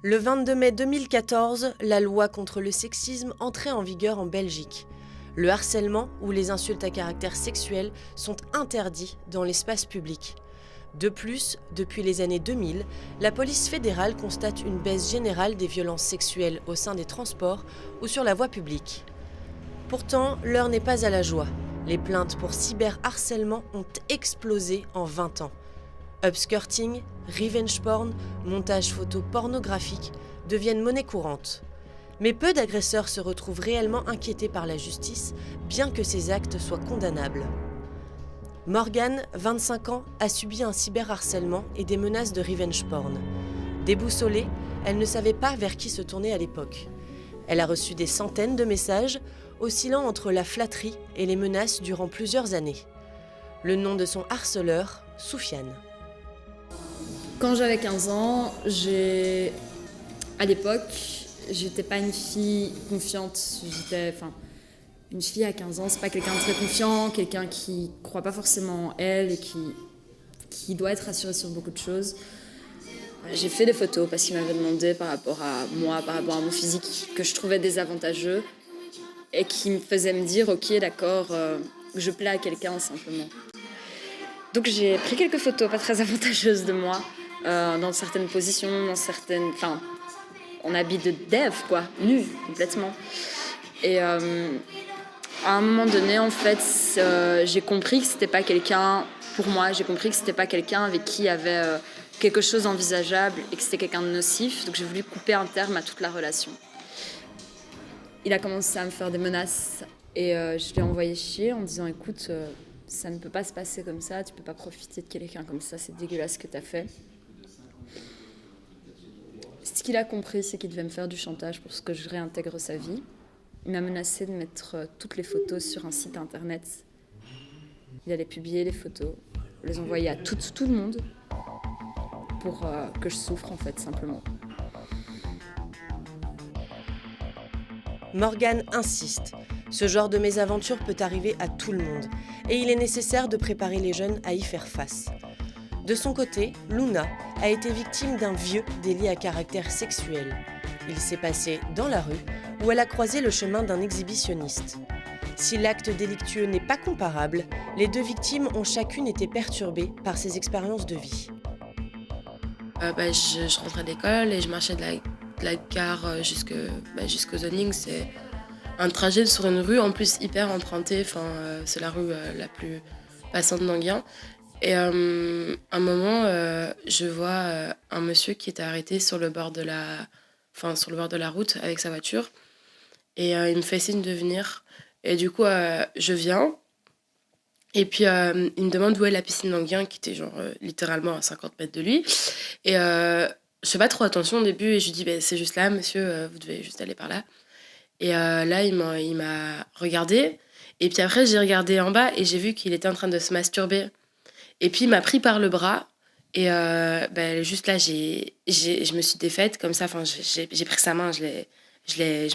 Le 22 mai 2014, la loi contre le sexisme entrait en vigueur en Belgique. Le harcèlement ou les insultes à caractère sexuel sont interdits dans l'espace public. De plus, depuis les années 2000, la police fédérale constate une baisse générale des violences sexuelles au sein des transports ou sur la voie publique. Pourtant, l'heure n'est pas à la joie. Les plaintes pour cyberharcèlement ont explosé en 20 ans. Upskirting, revenge porn, montage photo pornographique deviennent monnaie courante. Mais peu d'agresseurs se retrouvent réellement inquiétés par la justice, bien que ces actes soient condamnables. Morgane, 25 ans, a subi un cyberharcèlement et des menaces de revenge porn. Déboussolée, elle ne savait pas vers qui se tourner à l'époque. Elle a reçu des centaines de messages, oscillant entre la flatterie et les menaces durant plusieurs années. Le nom de son harceleur, Soufiane. Quand j'avais 15 ans, à l'époque, j'étais pas une fille confiante. Une fille à 15 ans, c'est pas quelqu'un de très confiant, quelqu'un qui croit pas forcément en elle et qui doit être rassuré sur beaucoup de choses. J'ai fait des photos parce qu'il m'avait demandé par rapport à moi, par rapport à mon physique, que je trouvais désavantageux et qui me faisait me dire, ok, d'accord, je plais à quelqu'un simplement. Donc j'ai pris quelques photos pas très avantageuses de moi, dans certaines positions, en habit de dev, quoi, nu, complètement. Et à un moment donné, en fait, j'ai compris que c'était pas quelqu'un, pour moi, j'ai compris que c'était pas quelqu'un avec qui il y avait quelque chose d'envisageable et que c'était quelqu'un de nocif. Donc j'ai voulu couper un terme à toute la relation. Il a commencé à me faire des menaces et je l'ai envoyé chier en disant, écoute, ça ne peut pas se passer comme ça, tu peux pas profiter de quelqu'un comme ça, c'est dégueulasse ce que t'as fait. Ce qu'il a compris, c'est qu'il devait me faire du chantage pour que je réintègre sa vie. Il m'a menacé de mettre toutes les photos sur un site internet. Il allait publier les photos, les envoyer à tout le monde pour que je souffre, en fait, simplement. Morgane insiste. Ce genre de mésaventure peut arriver à tout le monde et il est nécessaire de préparer les jeunes à y faire face. De son côté, Luna a été victime d'un vieux délit à caractère sexuel. Il s'est passé dans la rue où elle a croisé le chemin d'un exhibitionniste. Si l'acte délictueux n'est pas comparable, les deux victimes ont chacune été perturbées par ces expériences de vie. Je rentrais d'école et je marchais de la gare jusqu'au zoning. C'est un trajet sur une rue en plus hyper empruntée. C'est la rue la plus passante d'Anguien. Et à un moment, je vois un monsieur qui était arrêté sur le bord de la route avec sa voiture. Et il me fait signe de venir. Et du coup, je viens. Et puis, il me demande où est la piscine d'Anguien, qui était littéralement à 50 mètres de lui. Et je fais pas trop attention au début. Et je lui dis, c'est juste là, monsieur, vous devez juste aller par là. Et là, il m'a regardé. Et puis après, j'ai regardé en bas et j'ai vu qu'il était en train de se masturber. Et puis, il m'a pris par le bras. Et juste là, je me suis défaite comme ça. J'ai pris sa main, j'ai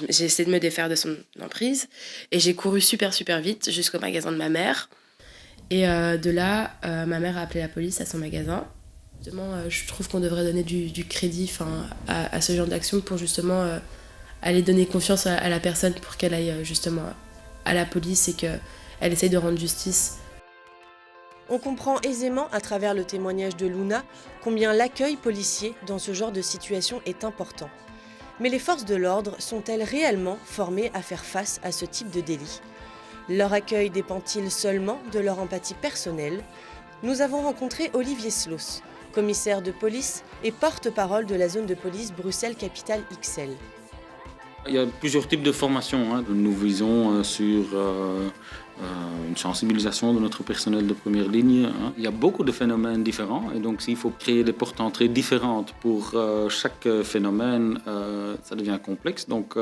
essayé de me défaire de son emprise. Et j'ai couru super, super vite jusqu'au magasin de ma mère. Et de là, ma mère a appelé la police à son magasin. Justement, je trouve qu'on devrait donner du crédit à ce genre d'action pour justement aller donner confiance à la personne pour qu'elle aille justement à la police et qu'elle essaye de rendre justice. On comprend aisément à travers le témoignage de Luna combien l'accueil policier dans ce genre de situation est important. Mais les forces de l'ordre sont-elles réellement formées à faire face à ce type de délit ? Leur accueil dépend-il seulement de leur empathie personnelle ? Nous avons rencontré Olivier Sloss, commissaire de police et porte-parole de la zone de police Bruxelles-Capitale XL. Il y a plusieurs types de formations. Nous visons sur une sensibilisation de notre personnel de première ligne. Il y a beaucoup de phénomènes différents et donc s'il faut créer des portes d'entrée différentes pour chaque phénomène, ça devient complexe. Donc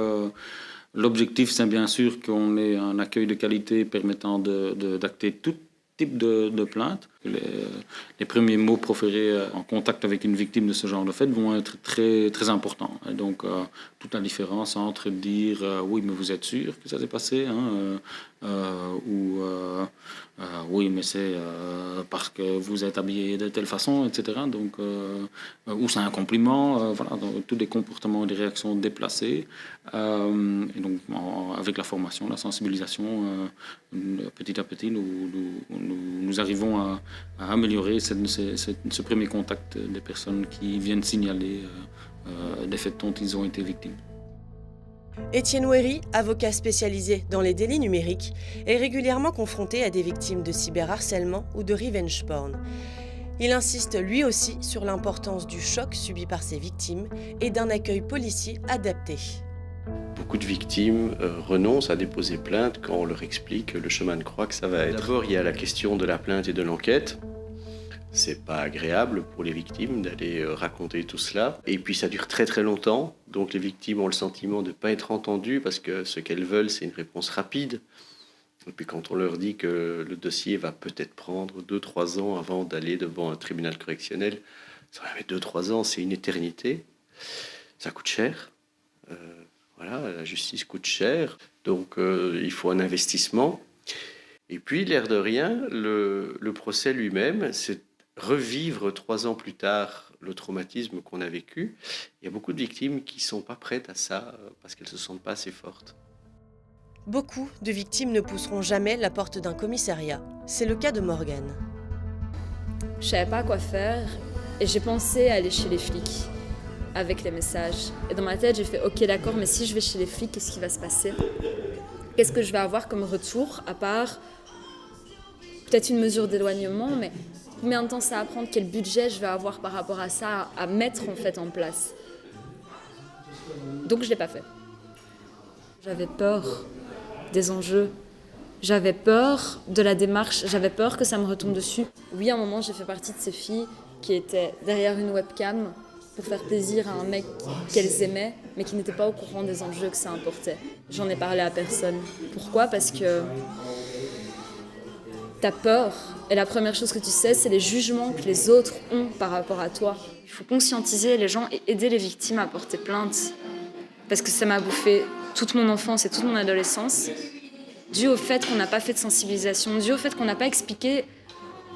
l'objectif, c'est bien sûr qu'on ait un accueil de qualité permettant d'acter tout type de plainte. Les premiers mots proférés en contact avec une victime de ce genre de fait vont être très, très importants. Et donc, toute la différence entre dire oui, mais vous êtes sûr que ça s'est passé, hein, ou oui, mais c'est parce que vous êtes habillé de telle façon, etc. Donc, ou c'est un compliment, voilà, donc, tous des comportements et des réactions déplacées. Et donc, avec la formation, la sensibilisation, petit à petit, nous arrivons à améliorer ce premier contact des personnes qui viennent signaler des faits dont ils ont été victimes. Étienne Ouéry, avocat spécialisé dans les délits numériques, est régulièrement confronté à des victimes de cyberharcèlement ou de revenge porn. Il insiste lui aussi sur l'importance du choc subi par ses victimes et d'un accueil policier adapté. Beaucoup de victimes renoncent à déposer plainte quand on leur explique le chemin de croix que ça va être. D'abord, il y a la question de la plainte et de l'enquête. C'est pas agréable pour les victimes d'aller raconter tout cela. Et puis ça dure très très longtemps. Donc les victimes ont le sentiment de ne pas être entendues parce que ce qu'elles veulent, c'est une réponse rapide. Et puis quand on leur dit que le dossier va peut-être prendre 2-3 ans avant d'aller devant un tribunal correctionnel, ça va mettre 2-3 ans, c'est une éternité. Ça coûte cher. Voilà, la justice coûte cher. Donc il faut un investissement. Et puis, l'air de rien, le procès lui-même, c'est revivre 3 ans plus tard le traumatisme qu'on a vécu. Il y a beaucoup de victimes qui ne sont pas prêtes à ça parce qu'elles ne se sentent pas assez fortes. Beaucoup de victimes ne pousseront jamais la porte d'un commissariat. C'est le cas de Morgane. Je savais pas quoi faire et j'ai pensé aller chez les flics avec les messages. Et dans ma tête, j'ai fait « Ok, d'accord, mais si je vais chez les flics, qu'est-ce qui va se passer ? Qu'est-ce que je vais avoir comme retour, à part peut-être une mesure d'éloignement, mais combien de temps ça va prendre, quel budget je vais avoir par rapport à ça, à mettre en fait en place. Donc je ne l'ai pas fait. J'avais peur des enjeux, j'avais peur de la démarche, j'avais peur que ça me retombe dessus. Oui, à un moment, j'ai fait partie de ces filles qui étaient derrière une webcam pour faire plaisir à un mec qu'elles aimaient, mais qui n'était pas au courant des enjeux que ça importait. J'en ai parlé à personne. Pourquoi ? Parce que t'as peur, et la première chose que tu sais, c'est les jugements que les autres ont par rapport à toi. Il faut conscientiser les gens et aider les victimes à porter plainte, parce que ça m'a bouffé toute mon enfance et toute mon adolescence, dû au fait qu'on n'a pas fait de sensibilisation, dû au fait qu'on n'a pas expliqué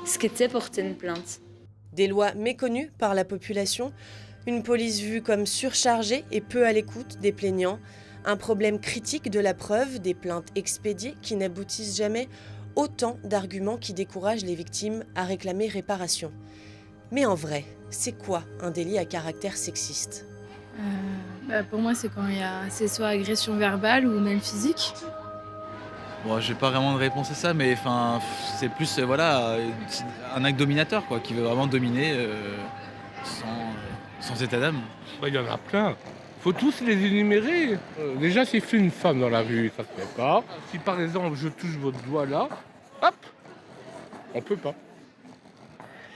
ce qu'était porter une plainte. Des lois méconnues par la population, une police vue comme surchargée et peu à l'écoute des plaignants, un problème critique de la preuve, des plaintes expédiées qui n'aboutissent jamais, autant d'arguments qui découragent les victimes à réclamer réparation. Mais en vrai, c'est quoi un délit à caractère sexiste ? Pour moi, c'est quand c'est soit agression verbale ou même physique. Bon, j'ai pas vraiment de réponse à ça, mais c'est plus voilà, un acte dominateur quoi, qui veut vraiment dominer sans état d'âme. Il y en a plein. Faut tous les énumérer. Déjà, si je fais une femme dans la rue, ça se fait pas. Si par exemple je touche votre doigt là, hop, on peut pas.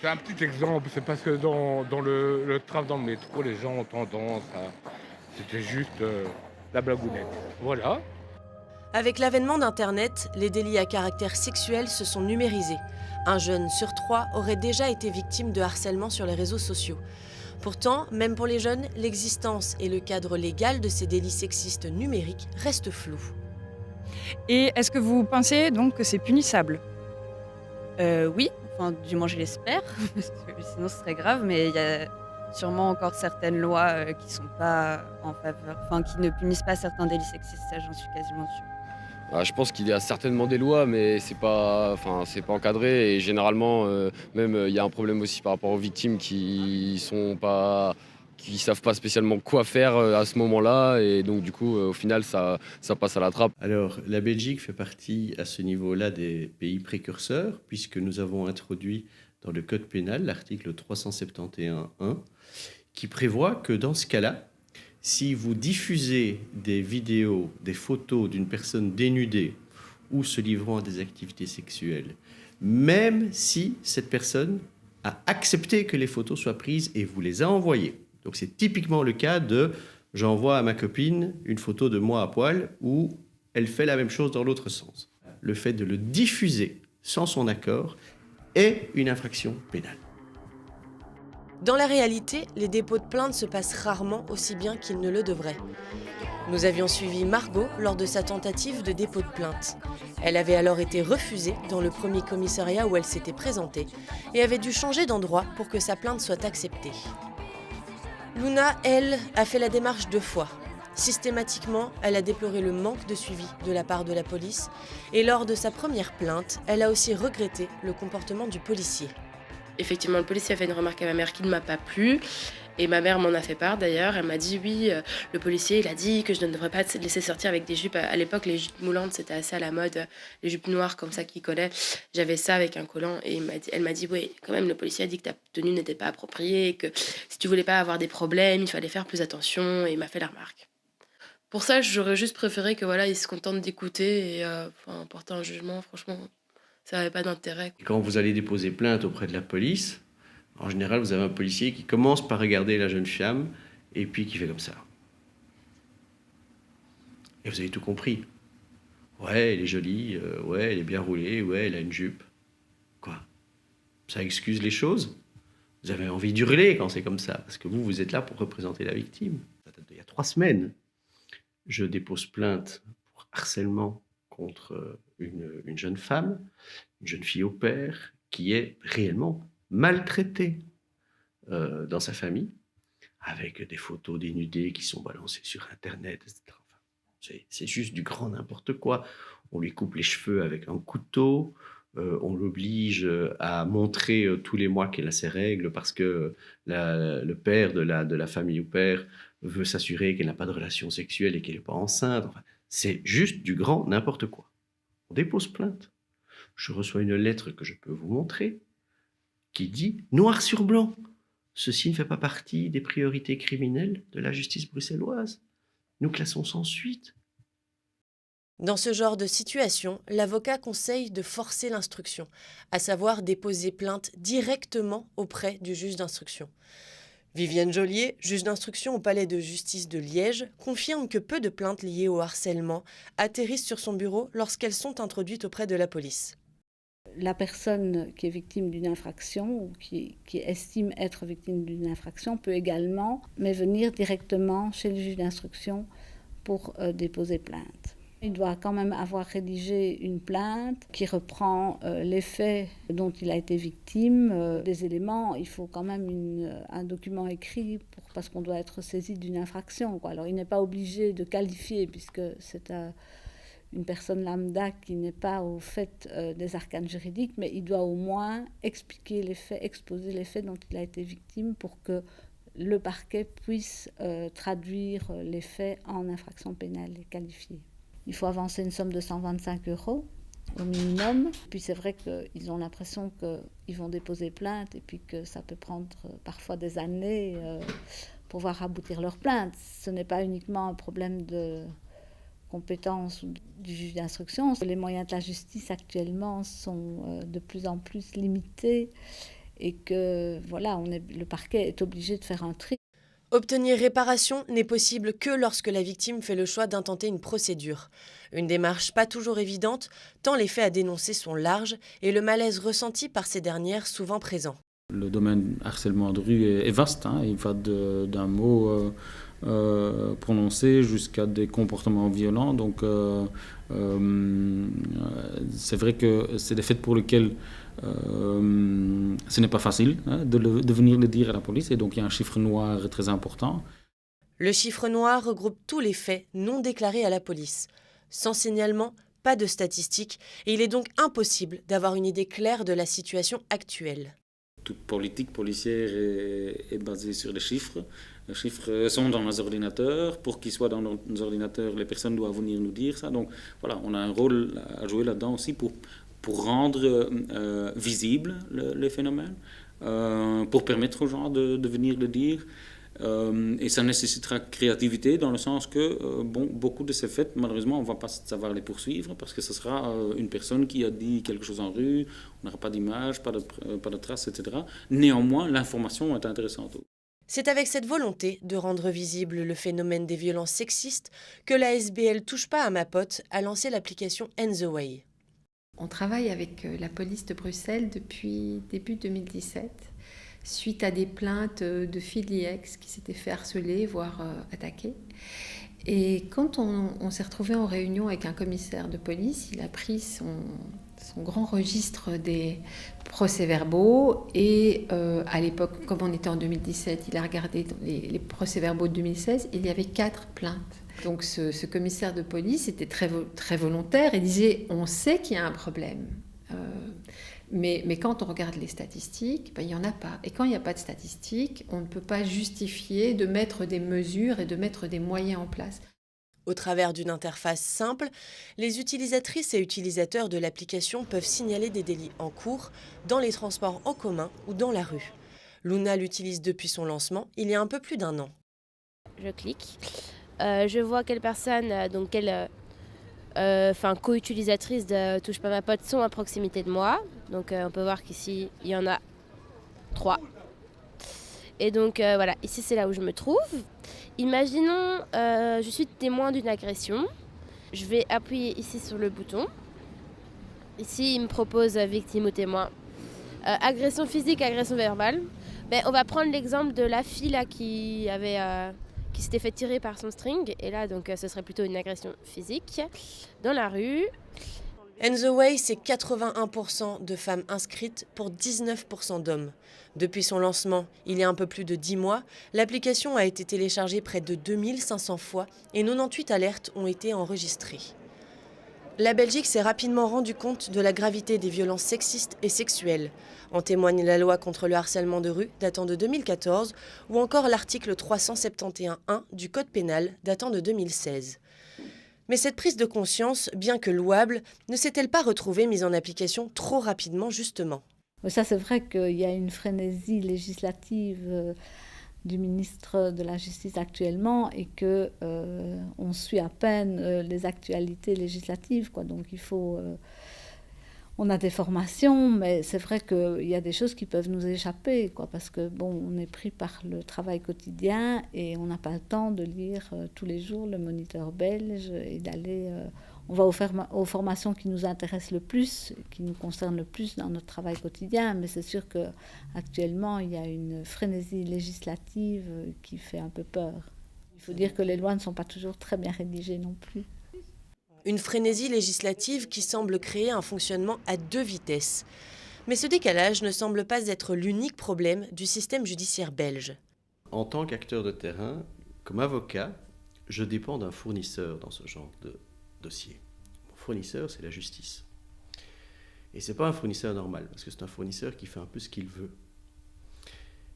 C'est un petit exemple, c'est parce que dans le tram dans le métro, les gens ont tendance à... C'était juste la blagounette. Voilà. Avec l'avènement d'Internet, les délits à caractère sexuel se sont numérisés. Un jeune sur 3 aurait déjà été victime de harcèlement sur les réseaux sociaux. Pourtant, même pour les jeunes, l'existence et le cadre légal de ces délits sexistes numériques restent flous. Et est-ce que vous pensez donc que c'est punissable ? Oui, enfin du moins je l'espère, parce que sinon ce serait grave, mais il y a sûrement encore certaines lois qui sont pas en faveur, qui ne punissent pas certains délits sexistes, ça j'en suis quasiment sûre. Je pense qu'il y a certainement des lois, mais c'est pas encadré et généralement même il y a un problème aussi par rapport aux victimes qui savent pas spécialement quoi faire à ce moment-là et donc du coup au final ça passe à la trappe. Alors la Belgique fait partie à ce niveau-là des pays précurseurs puisque nous avons introduit dans le code pénal l'article 371.1 qui prévoit que dans ce cas-là, si vous diffusez des vidéos, des photos d'une personne dénudée ou se livrant à des activités sexuelles, même si cette personne a accepté que les photos soient prises et vous les a envoyées. Donc c'est typiquement le cas de « j'envoie à ma copine une photo de moi à poil » où elle fait la même chose dans l'autre sens. Le fait de le diffuser sans son accord est une infraction pénale. Dans la réalité, les dépôts de plainte se passent rarement aussi bien qu'ils ne le devraient. Nous avions suivi Margot lors de sa tentative de dépôt de plainte. Elle avait alors été refusée dans le premier commissariat où elle s'était présentée et avait dû changer d'endroit pour que sa plainte soit acceptée. Luna, elle, a fait la démarche 2 fois. Systématiquement, elle a déploré le manque de suivi de la part de la police et lors de sa première plainte, elle a aussi regretté le comportement du policier. Effectivement, le policier a fait une remarque à ma mère qui ne m'a pas plu. Et ma mère m'en a fait part d'ailleurs. Elle m'a dit oui, le policier il a dit que je ne devrais pas te laisser sortir avec des jupes. À l'époque, les jupes moulantes, c'était assez à la mode. Les jupes noires comme ça qui collaient. J'avais ça avec un collant et elle m'a dit oui, quand même, le policier a dit que ta tenue n'était pas appropriée, que si tu voulais pas avoir des problèmes, il fallait faire plus attention. Et il m'a fait la remarque. Pour ça, j'aurais juste préféré que voilà, il se contente d'écouter et porter un jugement. Franchement, ça n'avait pas d'intérêt. Quand vous allez déposer plainte auprès de la police, en général, vous avez un policier qui commence par regarder la jeune femme et puis qui fait comme ça. Et vous avez tout compris. Ouais, elle est jolie, ouais, elle est bien roulée, ouais, elle a une jupe. Quoi? Ça excuse les choses? Vous avez envie d'hurler quand c'est comme ça, parce que vous êtes là pour représenter la victime. Ça date d'il y a 3 semaines. Je dépose plainte pour harcèlement contre une jeune femme, une jeune fille au père, qui est réellement maltraitée dans sa famille, avec des photos dénudées qui sont balancées sur Internet, etc. Enfin, c'est juste du grand n'importe quoi. On lui coupe les cheveux avec un couteau, on l'oblige à montrer tous les mois qu'elle a ses règles parce que le père de la famille au père veut s'assurer qu'elle n'a pas de relation sexuelle et qu'elle n'est pas enceinte. Enfin, c'est juste du grand n'importe quoi. On dépose plainte. Je reçois une lettre que je peux vous montrer qui dit noir sur blanc. Ceci ne fait pas partie des priorités criminelles de la justice bruxelloise. Nous classons sans suite. Dans ce genre de situation, l'avocat conseille de forcer l'instruction, à savoir déposer plainte directement auprès du juge d'instruction. Viviane Joliet, juge d'instruction au palais de justice de Liège, confirme que peu de plaintes liées au harcèlement atterrissent sur son bureau lorsqu'elles sont introduites auprès de la police. La personne qui est victime d'une infraction ou qui estime être victime d'une infraction peut également venir directement chez le juge d'instruction pour déposer plainte. Il doit quand même avoir rédigé une plainte qui reprend les faits dont il a été victime, des éléments. Il faut quand même un document écrit parce qu'on doit être saisi d'une infraction, quoi. Alors il n'est pas obligé de qualifier puisque c'est une personne lambda qui n'est pas au fait des arcanes juridiques, mais il doit au moins expliquer les faits, exposer les faits dont il a été victime pour que le parquet puisse traduire les faits en infraction pénale et qualifiée. Il faut avancer une somme de 125 € au minimum. Puis c'est vrai qu'ils ont l'impression qu'ils vont déposer plainte et puis que ça peut prendre parfois des années pour voir aboutir leur plainte. Ce n'est pas uniquement un problème de compétence du juge d'instruction. Les moyens de la justice actuellement sont de plus en plus limités et que voilà, le parquet est obligé de faire un tri. Obtenir réparation n'est possible que lorsque la victime fait le choix d'intenter une procédure. Une démarche pas toujours évidente, tant les faits à dénoncer sont larges et le malaise ressenti par ces dernières souvent présent. Le domaine harcèlement de rue est vaste, hein. Il va d'un mot prononcé jusqu'à des comportements violents. Donc c'est vrai que c'est des faits pour lesquels ce n'est pas facile de venir le dire à la police, et donc il y a un chiffre noir très important. Le chiffre noir regroupe tous les faits non déclarés à la police. Sans signalement, pas de statistiques, et il est donc impossible d'avoir une idée claire de la situation actuelle. Toute politique policière est basée sur les chiffres. Les chiffres sont dans nos ordinateurs. Pour qu'ils soient dans nos ordinateurs, les personnes doivent venir nous dire ça. Donc voilà, on a un rôle à jouer là-dedans aussi pour rendre visible les phénomènes, pour permettre aux gens de venir le dire. Et ça nécessitera créativité dans le sens que beaucoup de ces faits, malheureusement, on ne va pas savoir les poursuivre parce que ce sera une personne qui a dit quelque chose en rue, on n'aura pas d'image, pas de traces, etc. Néanmoins, l'information est intéressante. C'est avec cette volonté de rendre visible le phénomène des violences sexistes que la SBL Touche pas à ma pote a lancé l'application End the Way. On travaille avec la police de Bruxelles depuis début 2017, suite à des plaintes de filles de l'IEX qui s'étaient fait harceler, voire attaquer. Et quand on s'est retrouvé en réunion avec un commissaire de police, il a pris son grand registre des procès-verbaux et à l'époque, comme on était en 2017, il a regardé les procès-verbaux de 2016, il y avait 4 plaintes. Donc ce commissaire de police était très volontaire et disait « on sait qu'il y a un problème ». Mais quand on regarde les statistiques, il n'y en a pas. Et quand il n'y a pas de statistiques, on ne peut pas justifier de mettre des mesures et de mettre des moyens en place. Au travers d'une interface simple, les utilisatrices et utilisateurs de l'application peuvent signaler des délits en cours dans les transports en commun ou dans la rue. Luna l'utilise depuis son lancement, il y a un peu plus d'1 an. Je clique, je vois quelle personne, donc quelle co-utilisatrice de Touche pas ma pote sont à proximité de moi. Donc on peut voir qu'ici, il y en a 3. Et donc voilà, ici c'est là où je me trouve. Imaginons, je suis témoin d'une agression. Je vais appuyer ici sur le bouton. Ici, il me propose victime ou témoin. Agression physique, agression verbale. On va prendre l'exemple de la fille là, qui s'était fait tirer par son string. Et là, donc, ce serait plutôt une agression physique dans la rue. And the Way, c'est 81% de femmes inscrites pour 19% d'hommes. Depuis son lancement, il y a un peu plus de 10 mois, l'application a été téléchargée près de 2500 fois et 98 alertes ont été enregistrées. La Belgique s'est rapidement rendu compte de la gravité des violences sexistes et sexuelles. En témoigne la loi contre le harcèlement de rue datant de 2014 ou encore l'article 371.1 du Code pénal datant de 2016. Mais cette prise de conscience, bien que louable, ne s'est-elle pas retrouvée mise en application trop rapidement justement ? Ça, c'est vrai qu'il y a une frénésie législative du ministre de la Justice actuellement et qu'on suit à peine les actualités législatives, quoi. Donc il faut... on a des formations, mais c'est vrai qu'il y a des choses qui peuvent nous échapper, quoi, parce que on est pris par le travail quotidien et on n'a pas le temps de lire tous les jours le Moniteur belge et d'aller... on va aux formations qui nous intéressent le plus, qui nous concernent le plus dans notre travail quotidien, mais c'est sûr qu'actuellement, il y a une frénésie législative qui fait un peu peur. Il faut dire que les lois ne sont pas toujours très bien rédigées non plus. Une frénésie législative qui semble créer un fonctionnement à 2 vitesses. Mais ce décalage ne semble pas être l'unique problème du système judiciaire belge. En tant qu'acteur de terrain, comme avocat, je dépends d'un fournisseur dans ce genre de dossier. Mon fournisseur, c'est la justice. Et ce n'est pas un fournisseur normal, parce que c'est un fournisseur qui fait un peu ce qu'il veut.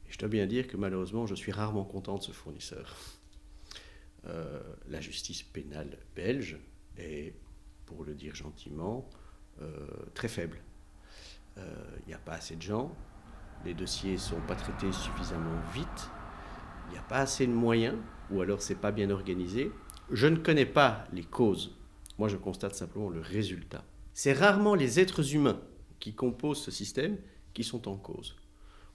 Et je dois bien dire que malheureusement, je suis rarement content de ce fournisseur. La justice pénale belge est, pour le dire gentiment, très faible. Il n'y a pas assez de gens, les dossiers ne sont pas traités suffisamment vite, il n'y a pas assez de moyens, ou alors ce n'est pas bien organisé. Je ne connais pas les causes. Moi, je constate simplement le résultat. C'est rarement les êtres humains qui composent ce système qui sont en cause.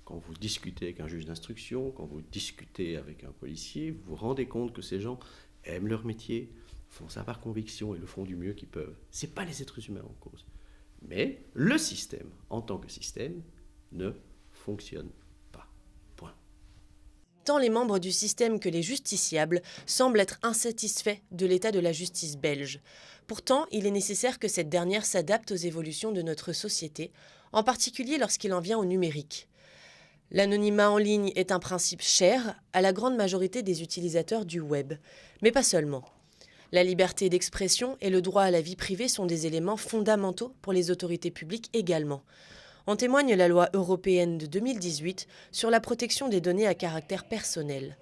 Quand vous discutez avec un juge d'instruction, quand vous discutez avec un policier, vous vous rendez compte que ces gens aiment leur métier, font ça par conviction et le font du mieux qu'ils peuvent. Ce n'est pas les êtres humains en cause. Mais le système, en tant que système, ne fonctionne pas. Point. Tant les membres du système que les justiciables semblent être insatisfaits de l'état de la justice belge. Pourtant, il est nécessaire que cette dernière s'adapte aux évolutions de notre société, en particulier lorsqu'il en vient au numérique. L'anonymat en ligne est un principe cher à la grande majorité des utilisateurs du web, mais pas seulement. La liberté d'expression et le droit à la vie privée sont des éléments fondamentaux pour les autorités publiques également. En témoigne la loi européenne de 2018 sur la protection des données à caractère personnel.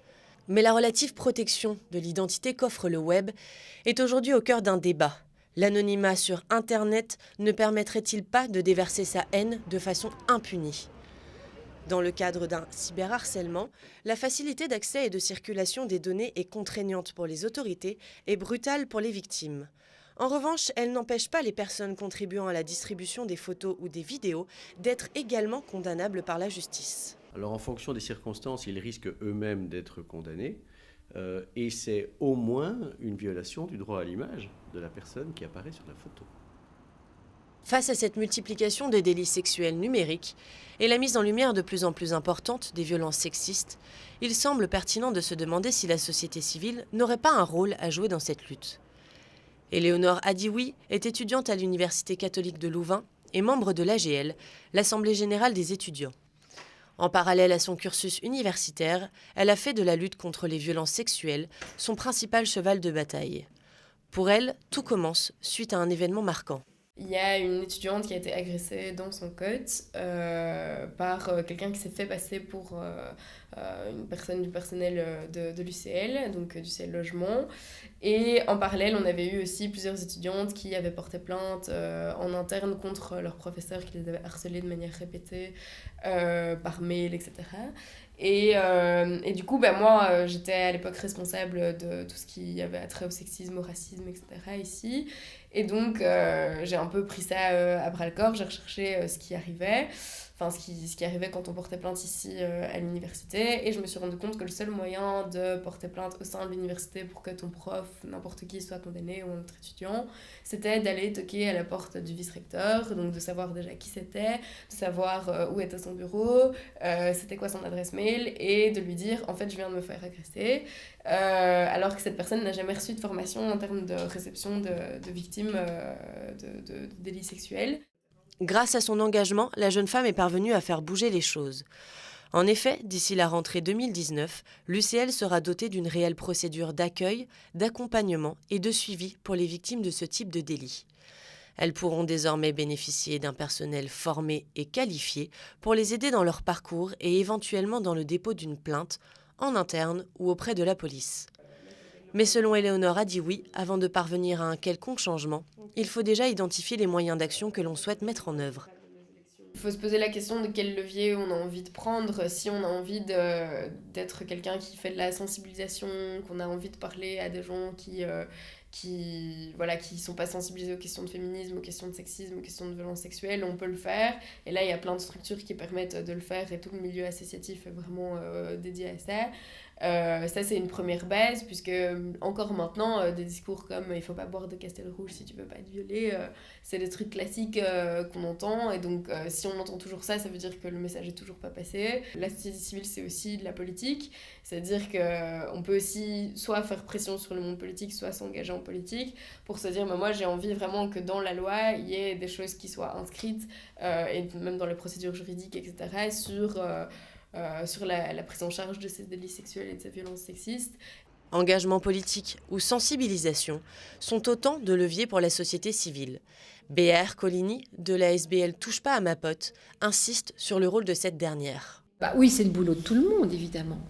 Mais la relative protection de l'identité qu'offre le web est aujourd'hui au cœur d'un débat. L'anonymat sur Internet ne permettrait-il pas de déverser sa haine de façon impunie ? Dans le cadre d'un cyberharcèlement, la facilité d'accès et de circulation des données est contraignante pour les autorités et brutale pour les victimes. En revanche, elle n'empêche pas les personnes contribuant à la distribution des photos ou des vidéos d'être également condamnables par la justice. Alors en fonction des circonstances, ils risquent eux-mêmes d'être condamnés et c'est au moins une violation du droit à l'image de la personne qui apparaît sur la photo. Face à cette multiplication des délits sexuels numériques et la mise en lumière de plus en plus importante des violences sexistes, il semble pertinent de se demander si la société civile n'aurait pas un rôle à jouer dans cette lutte. Éléonore Adioui est étudiante à l'Université catholique de Louvain et membre de l'AGL, l'Assemblée générale des étudiants. En parallèle à son cursus universitaire, elle a fait de la lutte contre les violences sexuelles son principal cheval de bataille. Pour elle, tout commence suite à un événement marquant. Il y a une étudiante qui a été agressée dans son cote par quelqu'un qui s'est fait passer pour une personne du personnel de l'UCL, donc du CL Logement. Et en parallèle, on avait eu aussi plusieurs étudiantes qui avaient porté plainte en interne contre leurs professeurs qui les avaient harcelées de manière répétée par mail, etc. Et du coup, moi, j'étais à l'époque responsable de tout ce qui avait attrait au sexisme, au racisme, etc. ici. Et donc, j'ai un peu pris ça à bras-le-corps, j'ai recherché ce qui arrivait. Enfin, ce qui arrivait quand on portait plainte ici à l'université. Et je me suis rendu compte que le seul moyen de porter plainte au sein de l'université pour que ton prof, n'importe qui, soit condamné ou un autre étudiant, c'était d'aller toquer à la porte du vice-recteur, donc de savoir déjà qui c'était, de savoir où était son bureau, c'était quoi son adresse mail, et de lui dire, en fait, je viens de me faire agresser, alors que cette personne n'a jamais reçu de formation en termes de réception de victimes de délits sexuels. Grâce à son engagement, la jeune femme est parvenue à faire bouger les choses. En effet, d'ici la rentrée 2019, l'UCL sera dotée d'une réelle procédure d'accueil, d'accompagnement et de suivi pour les victimes de ce type de délit. Elles pourront désormais bénéficier d'un personnel formé et qualifié pour les aider dans leur parcours et éventuellement dans le dépôt d'une plainte, en interne ou auprès de la police. Mais selon Éléonore Adioui, avant de parvenir à un quelconque changement, il faut déjà identifier les moyens d'action que l'on souhaite mettre en œuvre. Il faut se poser la question de quel levier on a envie de prendre, si on a envie d'être quelqu'un qui fait de la sensibilisation, qu'on a envie de parler à des gens qui sont pas sensibilisés aux questions de féminisme, aux questions de sexisme, aux questions de violence sexuelle, on peut le faire. Et là, il y a plein de structures qui permettent de le faire et tout le milieu associatif est vraiment dédié à ça. Ça, c'est une première base, puisque encore maintenant, des discours comme « il faut pas boire de Castel Rouge si tu veux pas être violée », c'est des trucs classiques qu'on entend. Et donc, si on entend toujours ça, ça veut dire que le message est toujours pas passé. La société civile, c'est aussi de la politique. C'est-à-dire qu'on peut aussi soit faire pression sur le monde politique, soit s'engager en politique pour se dire moi j'ai envie vraiment que dans la loi il y ait des choses qui soient inscrites et même dans les procédures juridiques, etc. sur la prise en charge de ces délits sexuels et de ces violences sexistes. Engagement politique ou sensibilisation sont autant de leviers pour la société civile. Béatrice Coligny de la SBL Touche pas à ma pote insiste sur le rôle de cette dernière. Oui, c'est le boulot de tout le monde évidemment.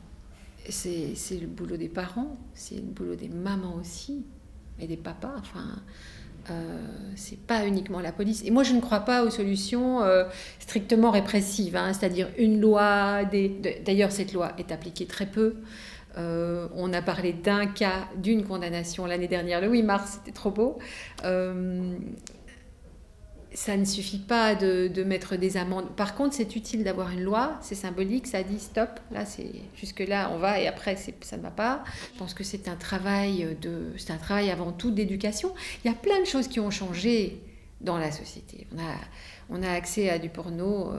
C'est le boulot des parents, c'est le boulot des mamans aussi, et des papas. C'est pas uniquement la police. Et moi, je ne crois pas aux solutions strictement répressives, c'est-à-dire une loi. D'ailleurs, cette loi est appliquée très peu. On a parlé d'un cas, d'une condamnation l'année dernière, le 8 mars, c'était trop beau. Ça ne suffit pas de mettre des amendes. Par contre, c'est utile d'avoir une loi, c'est symbolique, ça dit stop, là, jusque-là, on va, et après, ça ne va pas. Je pense que c'est un travail avant tout d'éducation. Il y a plein de choses qui ont changé dans la société. On a accès à du porno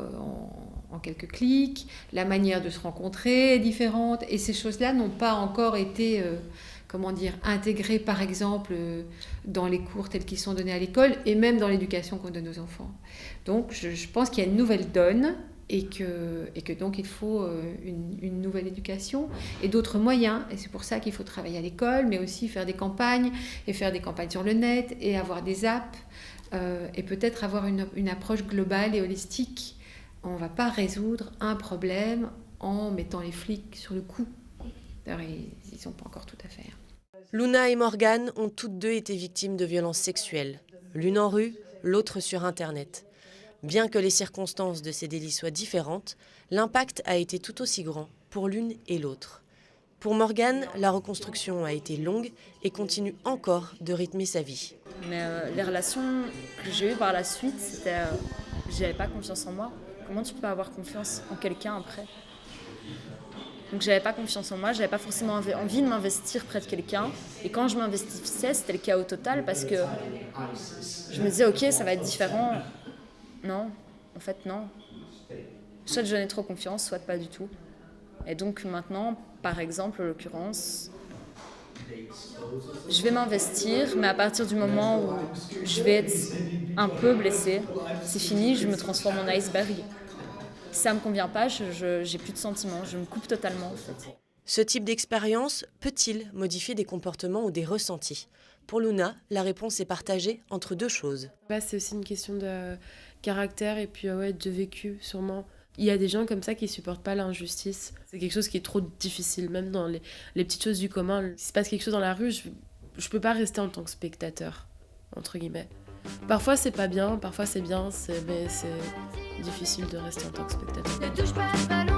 en quelques clics, la manière de se rencontrer est différente, et ces choses-là n'ont pas encore été... intégrés par exemple dans les cours tels qu'ils sont donnés à l'école et même dans l'éducation qu'on donne aux enfants. Donc je pense qu'il y a une nouvelle donne et que donc il faut une nouvelle éducation et d'autres moyens, et c'est pour ça qu'il faut travailler à l'école, mais aussi faire des campagnes sur le net et avoir des apps et peut-être avoir une approche globale et holistique. On ne va pas résoudre un problème en mettant les flics sur le coup. D'ailleurs, ils sont pas encore tout à fait. Luna et Morgane ont toutes deux été victimes de violences sexuelles, l'une en rue, l'autre sur Internet. Bien que les circonstances de ces délits soient différentes, l'impact a été tout aussi grand pour l'une et l'autre. Pour Morgane, la reconstruction a été longue et continue encore de rythmer sa vie. Mais les relations que j'ai eues par la suite, c'était... j'avais pas confiance en moi. Comment tu peux avoir confiance en quelqu'un après ? Donc j'avais pas confiance en moi, j'avais pas forcément envie de m'investir près de quelqu'un. Et quand je m'investissais, c'était le chaos total parce que je me disais ok, ça va être différent. Non, en fait non. Soit je donnais trop confiance, soit pas du tout. Et donc maintenant, par exemple, en l'occurrence, je vais m'investir, mais à partir du moment où je vais être un peu blessée, c'est fini, je me transforme en iceberg. Si ça me convient pas, j'ai plus de sentiments, je me coupe totalement en fait. Ce type d'expérience peut-il modifier des comportements ou des ressentis ? Pour Luna, la réponse est partagée entre deux choses. C'est aussi une question de caractère et puis de vécu sûrement. Il y a des gens comme ça qui supportent pas l'injustice. C'est quelque chose qui est trop difficile, même dans les petites choses du commun. S'il se passe quelque chose dans la rue, je peux pas rester en tant que spectateur, entre guillemets. Parfois c'est pas bien, parfois c'est bien, mais c'est difficile de rester en tant que spectateur.